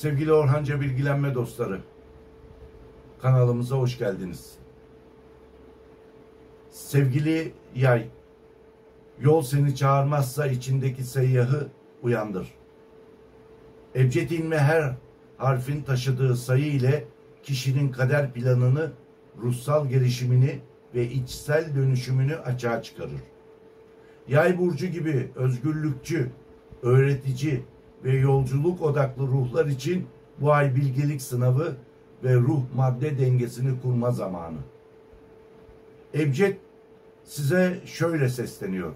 Sevgili Orhanca Bilgilenme dostları, kanalımıza hoş geldiniz. Sevgili yay, yol seni çağırmazsa içindeki seyyahı uyandır. Ebced ilmi her harfin taşıdığı sayı ile kişinin kader planını, ruhsal gelişimini ve içsel dönüşümünü açığa çıkarır. Yay burcu gibi özgürlükçü, öğretici ve yolculuk odaklı ruhlar için bu ay bilgelik sınavı ve ruh madde dengesini kurma zamanı. Ebced size şöyle sesleniyor: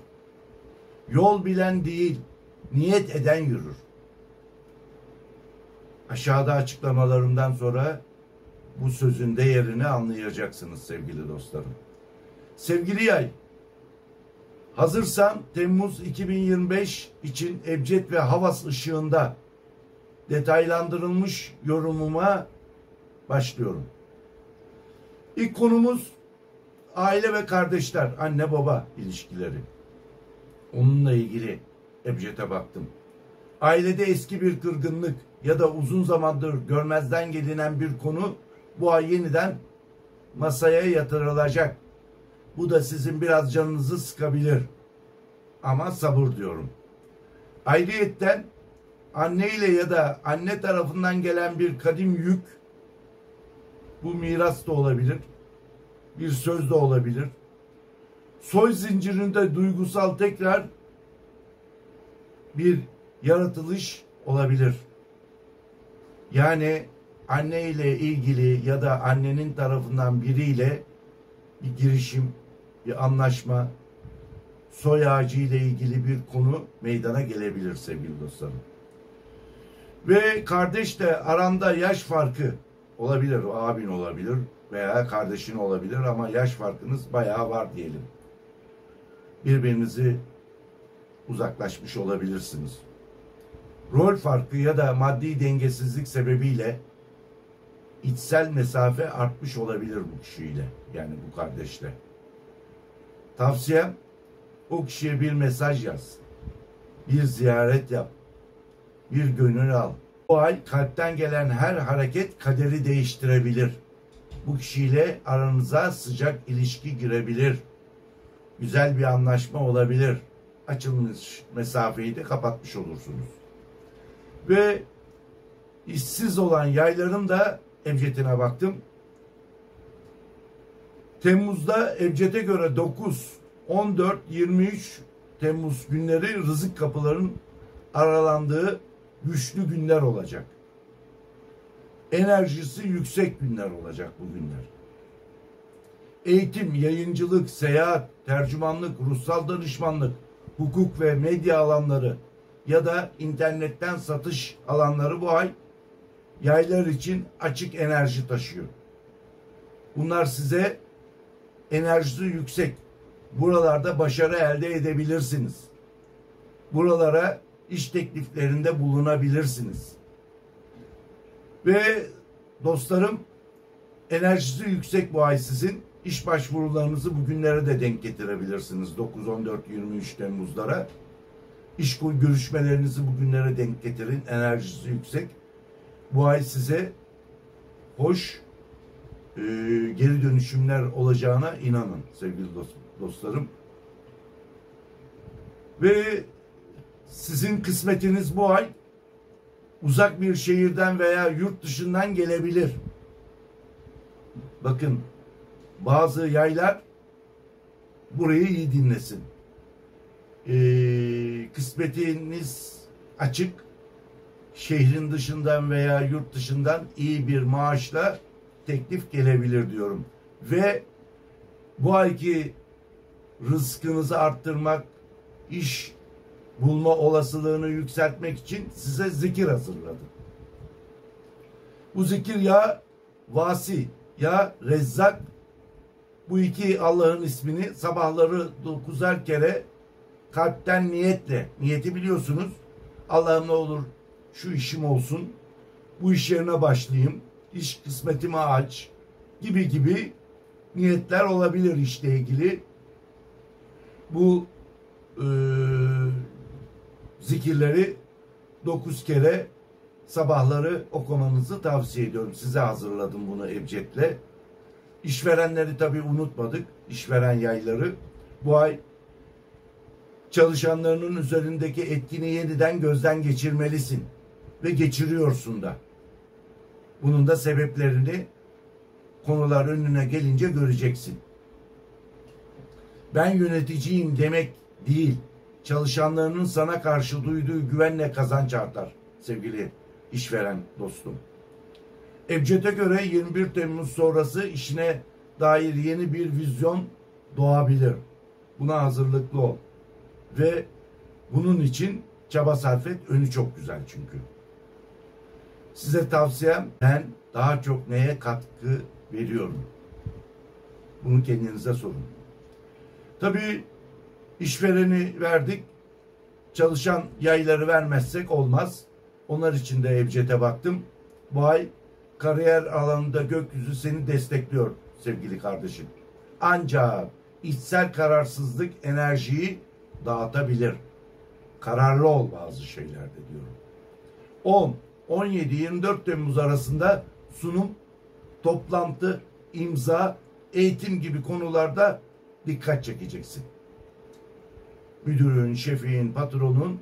yol bilen değil, niyet eden yürür. Aşağıda açıklamalarımdan sonra bu sözün değerini anlayacaksınız sevgili dostlarım. Sevgili yay, hazırsan Temmuz 2025 için Ebced ve Havas ışığında detaylandırılmış yorumuma başlıyorum. İlk konumuz aile ve kardeşler, anne baba ilişkileri. Onunla ilgili Ebced'e baktım. Ailede eski bir kırgınlık ya da uzun zamandır görmezden gelinen bir konu bu ay yeniden masaya yatırılacak. Bu da sizin biraz canınızı sıkabilir. Ama sabır diyorum. Ayrıyetten anne ile ya da anne tarafından gelen bir kadim yük, bu miras da olabilir, bir söz de olabilir. Soy zincirinde duygusal tekrar bir yaratılış olabilir. Yani anne ile ilgili ya da annenin tarafından biriyle bir girişim, bir anlaşma, soy ağacı ile ilgili bir konu meydana gelebilir sevgili dostlarım. Ve kardeş de aranda yaş farkı olabilir, abin olabilir veya kardeşin olabilir ama yaş farkınız bayağı var diyelim. Birbirinizi uzaklaşmış olabilirsiniz. Rol farkı ya da maddi dengesizlik sebebiyle içsel mesafe artmış olabilir bu kişiyle, yani bu kardeşle. Tavsiyem, o kişiye bir mesaj yaz, bir ziyaret yap, bir gönül al. Bu ay kalpten gelen her hareket kaderi değiştirebilir. Bu kişiyle aranıza sıcak ilişki girebilir. Güzel bir anlaşma olabilir. Açılmış mesafeyi de kapatmış olursunuz. Ve işsiz olan yayların da Ebced'ine baktım. Temmuz'da Ebced'e göre 9, 14, 23 Temmuz günleri rızık kapılarının aralandığı güçlü günler olacak. Enerjisi yüksek günler olacak bu günler. Eğitim, yayıncılık, seyahat, tercümanlık, ruhsal danışmanlık, hukuk ve medya alanları ya da internetten satış alanları bu ay yaylar için açık enerji taşıyor. Bunlar size enerjisi yüksek. Buralarda başarı elde edebilirsiniz. Buralara iş tekliflerinde bulunabilirsiniz. Ve dostlarım, enerjisi yüksek bu ay sizin. İş başvurularınızı bugünlere de denk getirebilirsiniz. 9, 14, 23 Temmuzlara. İş görüşmelerinizi bugünlere denk getirin. Enerjisi yüksek. Bu ay size hoş geri dönüşümler olacağına inanın sevgili dostlarım. Ve sizin kısmetiniz bu ay uzak bir şehirden veya yurt dışından gelebilir. Bakın, bazı yaylar burayı iyi dinlesin. Kısmetiniz açık. Şehrin dışından veya yurt dışından iyi bir maaşla teklif gelebilir diyorum. Ve bu ayki rızkınızı arttırmak, iş bulma olasılığını yükseltmek için size zikir hazırladım. Bu zikir ya Vasi ya Rezzak, bu iki Allah'ın ismini sabahları 9'ar kere kalpten niyetle, niyeti biliyorsunuz, Allah'ım ne olur şu işim olsun, bu iş yerine başlayayım, iş kısmetimi aç gibi niyetler olabilir işle ilgili. Bu zikirleri 9 kere sabahları okumanızı tavsiye ediyorum. Size hazırladım bunu Ebced'le. İşverenleri tabii unutmadık. İşveren yayları. Bu ay çalışanlarının üzerindeki etkini yeniden gözden geçirmelisin. Ve geçiriyorsun da. Bunun da sebeplerini konular önüne gelince göreceksin. Ben yöneticiyim demek değil. Çalışanlarının sana karşı duyduğu güvenle kazanç artar sevgili işveren dostum. Ebced'e göre 21 Temmuz sonrası işine dair yeni bir vizyon doğabilir. Buna hazırlıklı ol. Ve bunun için çaba sarf et. Önü çok güzel çünkü. Size tavsiyem, ben daha çok neye katkı veriyorum? Bunu kendinize sorun. Tabii işvereni verdik. Çalışan yayları vermezsek olmaz. Onlar için de Ebced'e baktım. Bu ay kariyer alanında gökyüzü seni destekliyor sevgili kardeşim. Ancak içsel kararsızlık enerjiyi dağıtabilir. Kararlı ol bazı şeylerde diyorum. 17-24 Temmuz arasında sunum, toplantı, imza, eğitim gibi konularda dikkat çekeceksin. Müdürün, şefin, patronun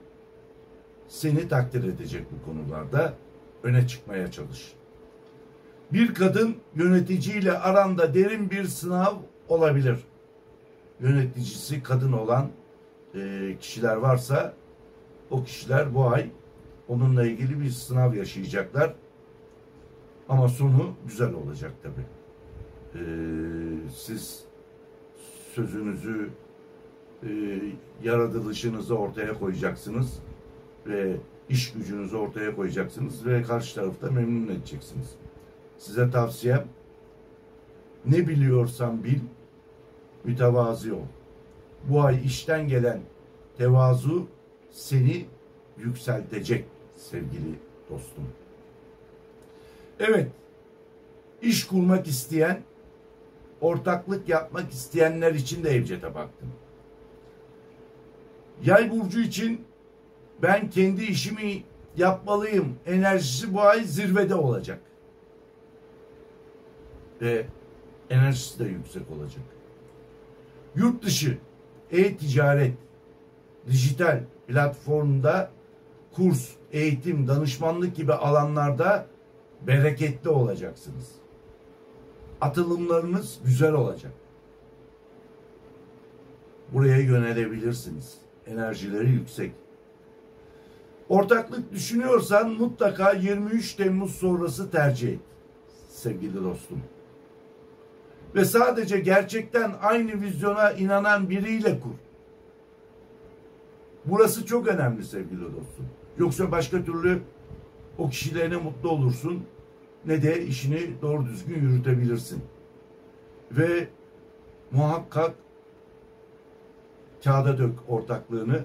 seni takdir edecek bu konularda. Öne çıkmaya çalış. Bir kadın yöneticiyle aranda derin bir sınav olabilir. Yöneticisi kadın olan kişiler varsa o kişiler bu ay onunla ilgili bir sınav yaşayacaklar. Ama sonu güzel olacak tabii. Siz sözünüzü, yaratılışınızı ortaya koyacaksınız ve iş gücünüzü ortaya koyacaksınız ve karşı tarafta memnun edeceksiniz. Size tavsiyem, ne biliyorsan bil, mütevazi ol. Bu ay işten gelen tevazu seni yükseltecek sevgili dostum. Evet, iş kurmak isteyen, ortaklık yapmak isteyenler için de Ebced'e baktım. Yay burcu için ben kendi işimi yapmalıyım enerjisi bu ay zirvede olacak. Ve enerjisi de yüksek olacak. Yurt dışı, e-ticaret, dijital platformda kurs, eğitim, danışmanlık gibi alanlarda bereketli olacaksınız. Atılımlarınız güzel olacak. Buraya yönelebilirsiniz. Enerjileri yüksek. Ortaklık düşünüyorsan mutlaka 23 Temmuz sonrası tercih et sevgili dostum. Ve sadece gerçekten aynı vizyona inanan biriyle kur. Burası çok önemli sevgili dostum. Yoksa başka türlü o kişiyle ne mutlu olursun ne de işini doğru düzgün yürütebilirsin. Ve muhakkak kağıda dök ortaklığını.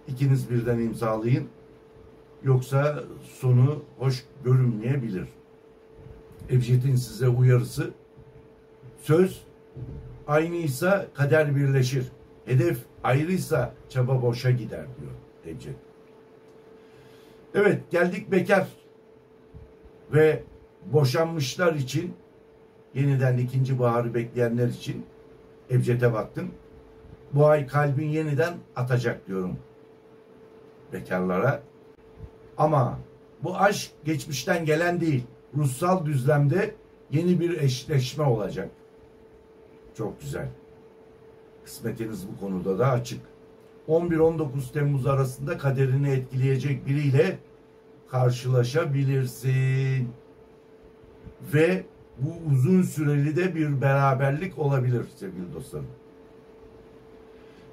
İkiniz birden imzalayın. Yoksa sonu hoş görünmeyebilir. Ebced'in size uyarısı, söz aynıysa kader birleşir. Hedef ayrıysa çaba boşa gider diyor Ebced. Evet, geldik bekar ve boşanmışlar için, yeniden ikinci baharı bekleyenler için Ebced'e baktım. Bu ay kalbin yeniden atacak diyorum bekarlara. Ama bu aşk geçmişten gelen değil. Ruhsal düzlemde yeni bir eşleşme olacak. Çok güzel. Kısmetiniz bu konuda da açık. 11-19 Temmuz arasında kaderini etkileyecek biriyle karşılaşabilirsin. Ve bu uzun süreli de bir beraberlik olabilir sevgili dostlarım.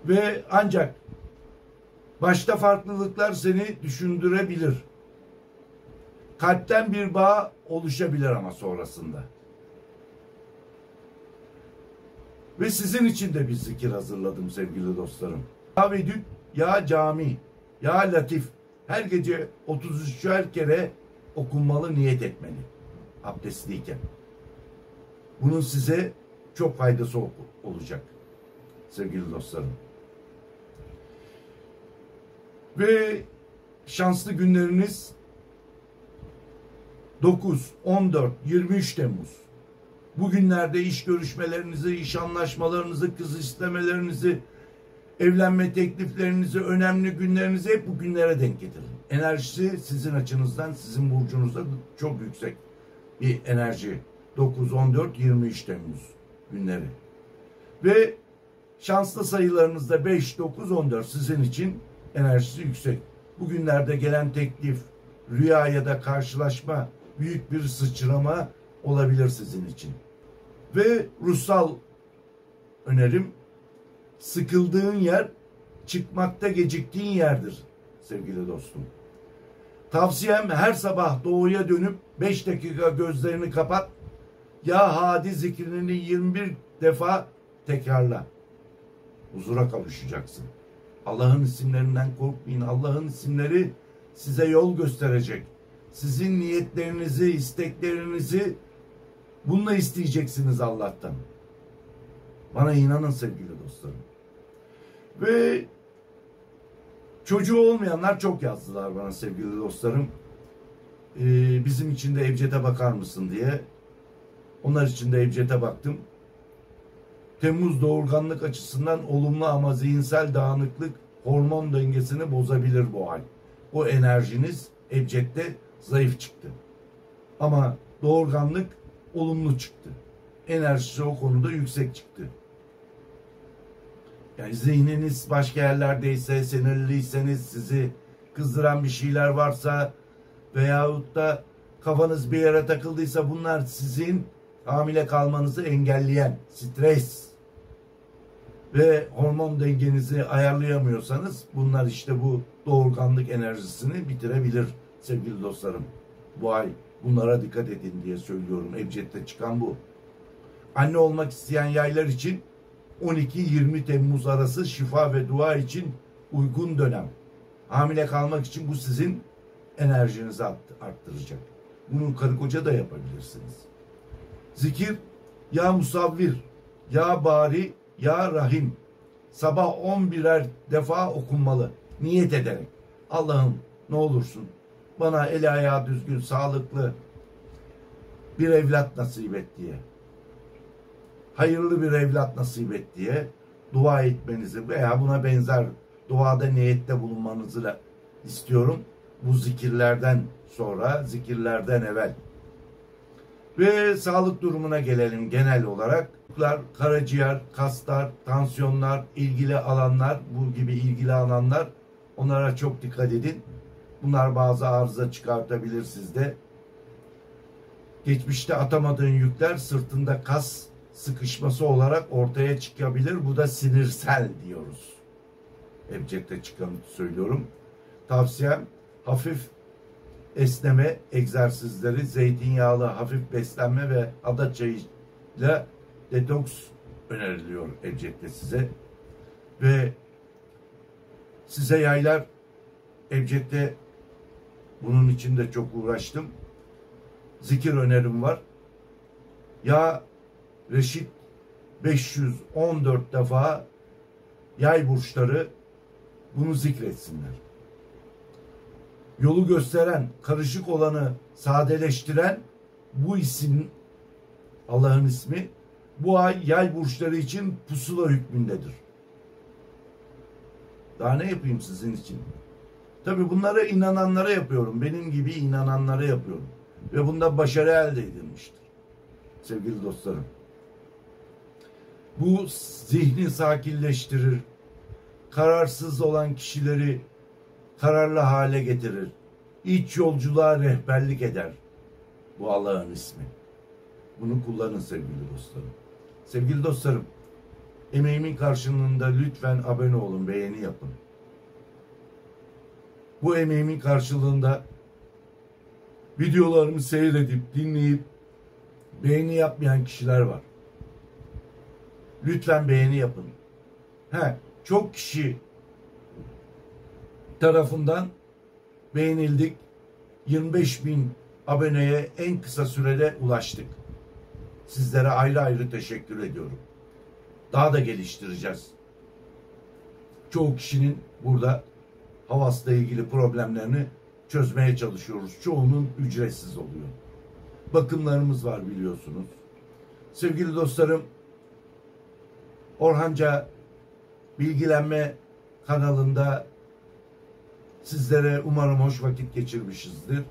Ve ancak başta farklılıklar seni düşündürebilir. Kalpten bir bağ oluşabilir ama sonrasında. Ve sizin için de bir zikir hazırladım sevgili dostlarım. Ya Vedüt, ya Cami, ya Latif. Her gece 33'er kere okunmalı, niyet etmeli. Abdestliyken. Bunun size çok faydası olacak sevgili dostlarım. Ve şanslı günleriniz 9, 14, 23 Temmuz. Bugünlerde iş görüşmelerinizi, iş anlaşmalarınızı, kız istemelerinizi, evlenme tekliflerinizi, önemli günlerinizi hep bu günlere denk getirin. Enerjisi sizin açınızdan, sizin burcunuzda çok yüksek bir enerji. 9, 14, 23 Temmuz günleri. Ve şanslı sayılarınızda 5, 9, 14 sizin için enerjisi yüksek. Bugünlerde gelen teklif, rüya ya da karşılaşma, büyük bir sıçrama olabilir sizin için. Ve ruhsal önerim, sıkıldığın yer çıkmakta geciktiğin yerdir sevgili dostum. Tavsiyem her sabah doğuya dönüp 5 dakika gözlerini kapat. Ya Hadi zikrini 21 defa tekrarla. Huzura kavuşacaksın. Allah'ın isimlerinden korkmayın. Allah'ın isimleri size yol gösterecek. Sizin niyetlerinizi, isteklerinizi bununla isteyeceksiniz Allah'tan. Bana inanın sevgili dostlarım. Ve çocuğu olmayanlar çok yazdılar bana sevgili dostlarım. Bizim için de Ebced'e bakar mısın diye. Onlar için de Ebced'e baktım. Temmuz doğurganlık açısından olumlu ama zihinsel dağınıklık hormon dengesini bozabilir bu hal. O enerjiniz Ebced'de zayıf çıktı. Ama doğurganlık olumlu çıktı. Enerjisi o konuda yüksek çıktı. Yani zihniniz başka yerlerdeyse, sinirliyseniz, sizi kızdıran bir şeyler varsa veyahut da kafanız bir yere takıldıysa bunlar sizin hamile kalmanızı engelleyen stres ve hormon dengenizi ayarlayamıyorsanız bunlar işte bu doğurganlık enerjisini bitirebilir sevgili dostlarım. Bu ay bunlara dikkat edin diye söylüyorum. Ebced'de çıkan bu. Anne olmak isteyen yaylar için 12-20 Temmuz arası şifa ve dua için uygun dönem. Hamile kalmak için bu sizin enerjinizi arttıracak. Bunu karı koca da yapabilirsiniz. Zikir, ya musavvir, ya bari, ya rahim. Sabah 11'er defa okunmalı. Niyet ederek. Allah'ım ne olursun bana eli ayağı düzgün, sağlıklı bir evlat nasip et diye. Hayırlı bir evlat nasip et diye dua etmenizi veya buna benzer duada niyette bulunmanızı istiyorum. Bu zikirlerden sonra, zikirlerden evvel. Ve sağlık durumuna gelelim genel olarak. Karaciğer, kaslar, tansiyonlar, ilgili alanlar, bu gibi ilgili alanlar, onlara çok dikkat edin. Bunlar bazı arıza çıkartabilir sizde. Geçmişte atamadığın yükler sırtında kas sıkışması olarak ortaya çıkabilir. Bu da sinirsel diyoruz. Ebced'de çıkanı söylüyorum. Tavsiyem hafif esneme egzersizleri, zeytinyağlı hafif beslenme ve ada çayıyla detoks öneriliyor Ebced'de size. Ve size yaylar, Ebced'de bunun için de çok uğraştım. Zikir önerim var. Ya Reşit 514 defa yay burçları bunu zikretsinler. Yolu gösteren, karışık olanı sadeleştiren bu isim, Allah'ın ismi, bu ay yay burçları için pusula hükmündedir. Daha ne yapayım sizin için? Tabii bunları inananlara yapıyorum. Benim gibi inananlara yapıyorum. Ve bunda başarı elde edilmiştir. Sevgili dostlarım. Bu zihni sakinleştirir. Kararsız olan kişileri kararlı hale getirir. İç yolculuğa rehberlik eder. Bu Allah'ın ismi. Bunu kullanın sevgili dostlarım. Sevgili dostlarım, emeğimin karşılığında lütfen abone olun, beğeni yapın. Bu emeğimin karşılığında videolarımı seyredip, dinleyip beğeni yapmayan kişiler var. Lütfen beğeni yapın. Çok kişi tarafından beğenildik. 25.000 aboneye en kısa sürede ulaştık. Sizlere ayrı ayrı teşekkür ediyorum. Daha da geliştireceğiz. Çoğu kişinin burada havasla ilgili problemlerini çözmeye çalışıyoruz. Çoğunun ücretsiz oluyor. bakımlarımız var biliyorsunuz. Sevgili dostlarım, Orhanca Bilgilenme kanalında sizlere umarım hoş vakit geçirmişizdir.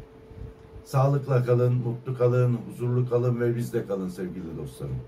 Sağlıkla kalın, mutlu kalın, huzurlu kalın ve bizde kalın sevgili dostlarım.